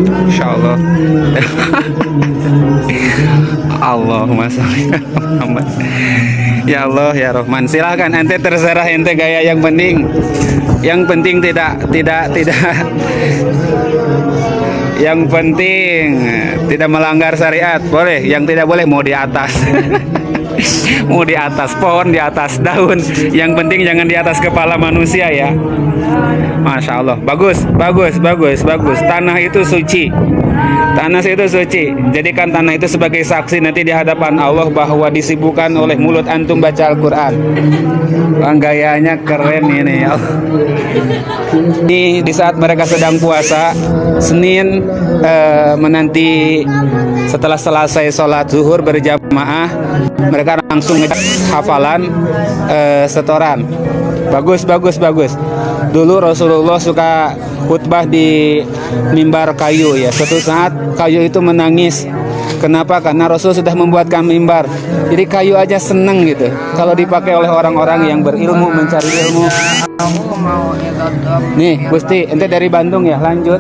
Insya Allah. Allahumma sholli ala Muhammad. Ya Allah ya Rahman, silahkan ente, terserah ente gaya, yang penting tidak yang penting tidak melanggar syariat. Boleh, yang tidak boleh mau di atas. Mau di atas pohon, di atas daun, yang penting jangan di atas kepala manusia ya. Masya Allah, bagus. Tanah itu suci. Tanah itu suci. Jadikan tanah itu sebagai saksi nanti di hadapan Allah bahwa disibukkan oleh mulut antum baca Al-Quran. Gayanya keren ini ya. Ini di saat mereka sedang puasa Senin, menanti setelah selesai sholat zuhur berjamaah, mereka langsung hafalan setoran. Bagus. Dulu Rasulullah suka khutbah di mimbar kayu ya. Suatu saat kayu itu menangis. Kenapa? Karena Rasul sudah membuatkan mimbar. Jadi kayu aja seneng gitu kalau dipakai oleh orang-orang yang berilmu, mencari ilmu. Nih Gusti, ente dari Bandung ya, lanjut.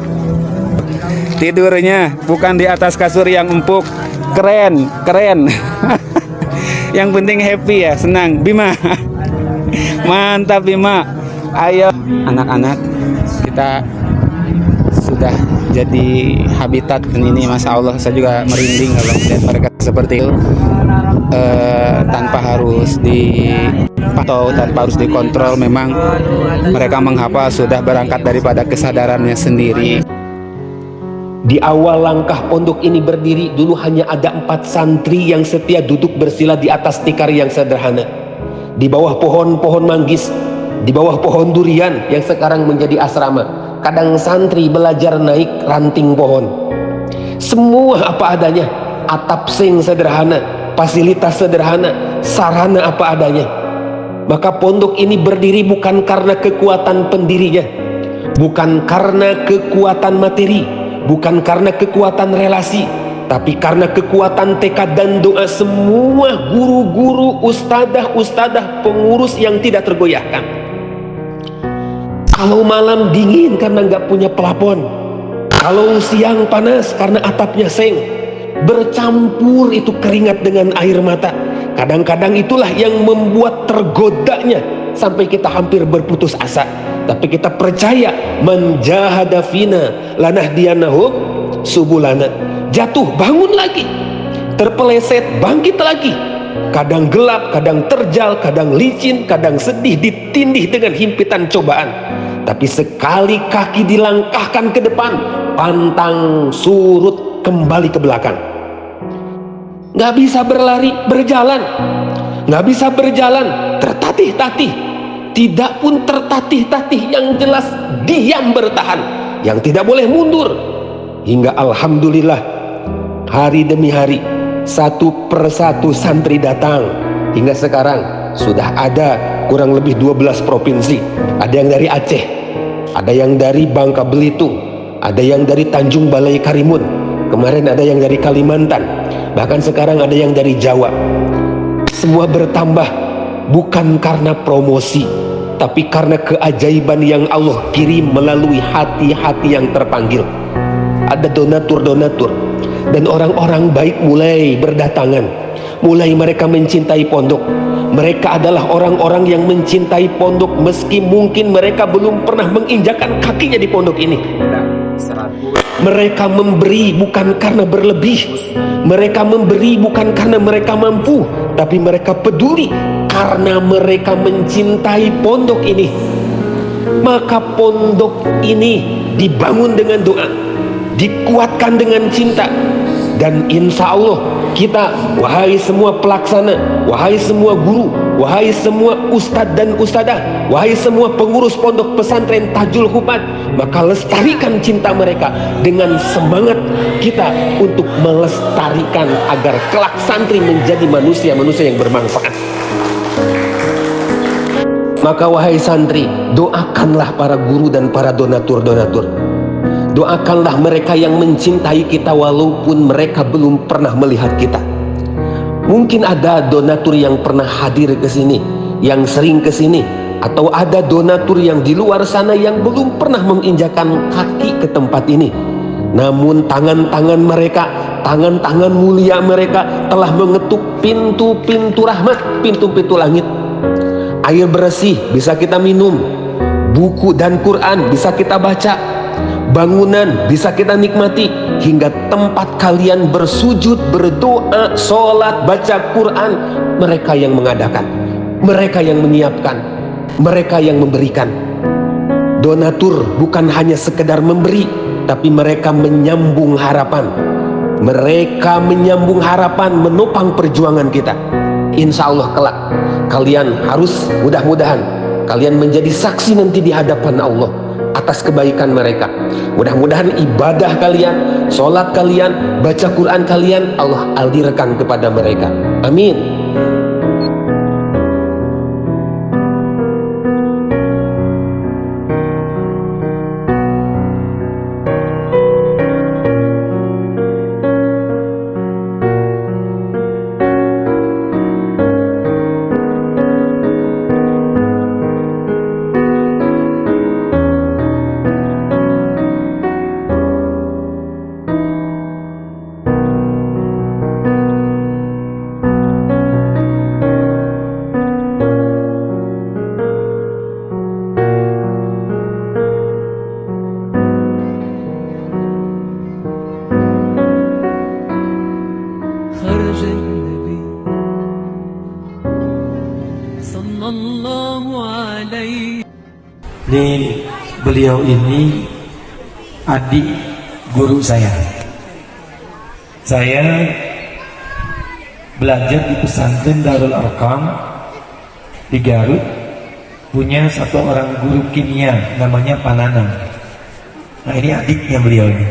Tidurnya bukan di atas kasur yang empuk. Keren. Yang penting happy ya, senang. Bima. Mantap Bima. Ayo anak-anak, kita sudah jadi habitat ini. Masya Allah, saya juga merinding kalau melihat mereka seperti itu, tanpa harus dipantau, tanpa harus dikontrol. Memang mereka menghafal sudah berangkat daripada kesadarannya sendiri. Di awal langkah pondok ini berdiri, dulu hanya ada 4 santri yang setia duduk bersila di atas tikar yang sederhana, di bawah pohon-pohon manggis, di bawah pohon durian yang sekarang menjadi asrama. Kadang santri belajar naik ranting pohon. Semua apa adanya, atap seng sederhana, fasilitas sederhana, sarana apa adanya. Maka pondok ini berdiri bukan karena kekuatan pendirinya, bukan karena kekuatan materi, bukan karena kekuatan relasi, tapi karena kekuatan tekad dan doa semua guru-guru, ustadzah, pengurus yang tidak tergoyahkan. Kalau malam dingin karena nggak punya pelapon, kalau siang panas karena atapnya seng, bercampur itu keringat dengan air mata. Kadang-kadang itulah yang membuat tergodanya sampai kita hampir berputus asa. Tapi kita percaya, man jahada fina lanahdiyannahum subulana. Jatuh bangun lagi, terpeleset bangkit lagi. Kadang gelap, kadang terjal, kadang licin, kadang sedih, ditindih dengan himpitan cobaan. Tapi sekali kaki dilangkahkan ke depan, pantang surut kembali ke belakang. Nggak bisa berlari, berjalan. Nggak bisa berjalan, tertatih-tatih. Tidak pun tertatih-tatih, yang jelas diam bertahan, yang tidak boleh mundur. Hingga alhamdulillah, hari demi hari, satu persatu santri datang. Hingga sekarang sudah ada kurang lebih 12 provinsi. Ada yang dari Aceh, ada yang dari Bangka Belitung, ada yang dari Tanjung Balai Karimun, kemarin ada yang dari Kalimantan, bahkan sekarang ada yang dari Jawa. Semua bertambah bukan karena promosi, tapi karena keajaiban yang Allah kirim melalui hati-hati yang terpanggil. Ada donatur-donatur dan orang-orang baik mulai berdatangan, mulai mereka mencintai pondok. Mereka adalah orang-orang yang mencintai pondok meski mungkin mereka belum pernah menginjakan kakinya di pondok ini. Mereka memberi bukan karena berlebih, mereka memberi bukan karena mereka mampu, tapi mereka peduli karena mereka mencintai pondok ini. Maka pondok ini dibangun dengan doa, dikuatkan dengan cinta. Dan insya Allah kita, wahai semua pelaksana, wahai semua guru, wahai semua ustadz dan ustadzah, wahai semua pengurus pondok pesantren Tajul Hufad, maka lestarikan cinta mereka dengan semangat kita untuk melestarikan agar kelak santri menjadi manusia-manusia yang bermanfaat. Maka wahai santri, doakanlah para guru dan para donatur-donatur. Doakanlah mereka yang mencintai kita walaupun mereka belum pernah melihat kita. Mungkin ada donatur yang pernah hadir ke sini, yang sering ke sini, atau ada donatur yang di luar sana yang belum pernah menginjakan kaki ke tempat ini. Namun tangan-tangan mereka, tangan-tangan mulia mereka telah mengetuk pintu-pintu rahmat, pintu-pintu langit. Air bersih bisa kita minum, buku dan Quran bisa kita baca, bangunan bisa kita nikmati, hingga tempat kalian bersujud, berdoa, sholat, baca Quran. Mereka yang mengadakan, mereka yang menyiapkan, mereka yang memberikan. Donatur bukan hanya sekedar memberi, tapi mereka menyambung harapan. Mereka menyambung harapan, menopang perjuangan kita. Insya Allah kelak kalian harus, mudah-mudahan kalian menjadi saksi nanti di hadapan Allah atas kebaikan mereka. Mudah-mudahan ibadah kalian, sholat kalian, baca Quran kalian, Allah aldirkan kepada mereka. Amin. خرج النبي صلى الله عليه. Beliau ini adik guru saya. Saya belajar di pesantren Darul Arqam di Garut, punya satu orang guru kimia namanya Pananang. Nah, ini adiknya beliau ini.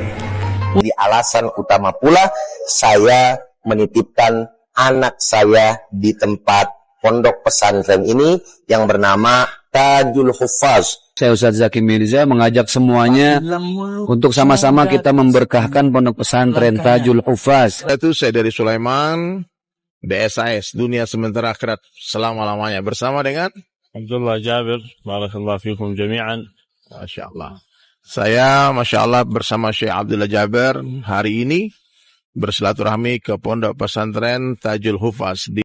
Di alasan utama pula saya menitipkan anak saya di tempat pondok pesantren ini yang bernama Tajul Hufaz. Saya Ustaz Zaki Mirza mengajak semuanya untuk sama-sama kita memberkahkan pondok pesantren Tajul Hufaz. Itu saya dari Sulaiman, DSIS, Dunia Sementara Akhirat selama-lamanya, bersama dengan Abdullah Jabir. Barakallahu fikum jami'an. Masya Allah. Saya Masya Allah bersama Syekh Abdullah Jabir hari ini bersilaturahmi ke pondok pesantren Tajul Hufaz di